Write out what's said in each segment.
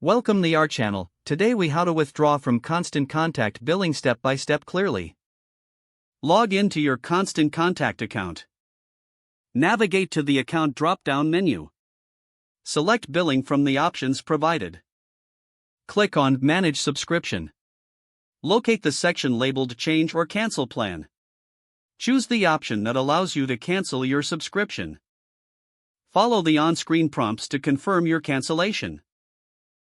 Welcome to our channel. Today we how to withdraw from Constant Contact billing step by step clearly. Log into your Constant Contact account. Navigate to the account drop-down menu. Select billing from the options provided. Click on Manage Subscription. Locate the section labeled Change or Cancel Plan. Choose the option that allows you to cancel your subscription. Follow the on-screen prompts to confirm your cancellation.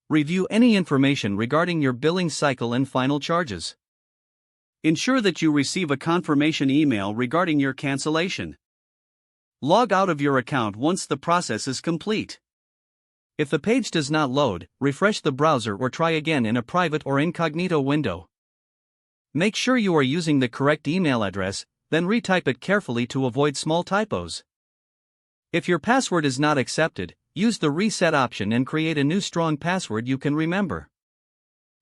Review any information regarding your billing cycle and final charges. Ensure that you receive a confirmation email regarding your cancellation. Log out of your account once the process is complete. If the page does not load, refresh the browser or try again in a private or incognito window. Make sure you are using the correct email address, then retype it carefully to avoid small typos. If your password is not accepted, use the reset option and create a new strong password you can remember.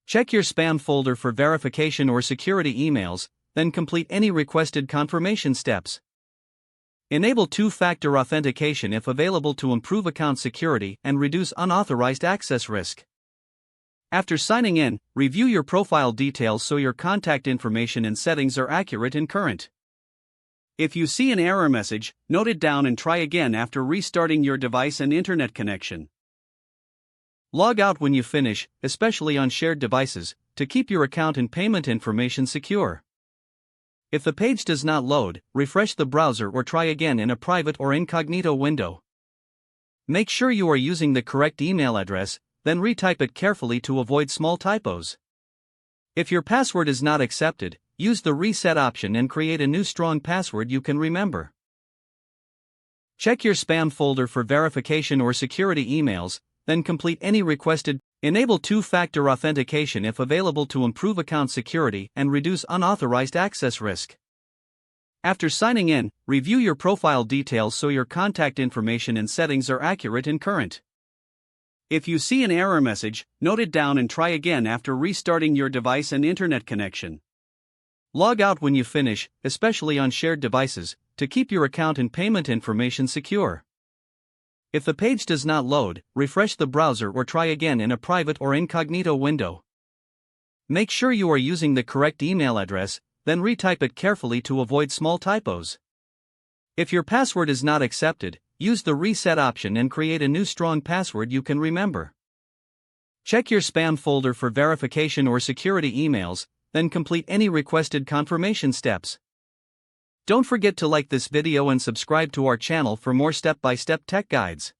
Check your spam folder for verification or security emails, then complete any requested confirmation steps. Enable two-factor authentication if available to improve account security and reduce unauthorized access risk. After signing in, review your profile details so your contact information and settings are accurate and current. If you see an error message, note it down and try again after restarting your device and internet connection. Log out when you finish, especially on shared devices, to keep your account and payment information secure. If the page does not load, refresh the browser or try again in a private or incognito window. Make sure you are using the correct email address, then retype it carefully to avoid small typos. If your password is not accepted, use the reset option and create a new strong password you can remember. Check your spam folder for verification or security emails, then complete any requested. Enable two-factor authentication if available to improve account security and reduce unauthorized access risk. After signing in, review your profile details so your contact information and settings are accurate and current. If you see an error message, note it down and try again after restarting your device and internet connection. Log out when you finish, especially on shared devices, to keep your account and payment information secure. If the page does not load, refresh the browser or try again in a private or incognito window. Make sure you are using the correct email address, then retype it carefully to avoid small typos. If your password is not accepted, use the reset option and create a new strong password you can remember. Check your spam folder for verification or security emails, then complete any requested confirmation steps. Don't forget to like this video and subscribe to our channel for more step-by-step tech guides.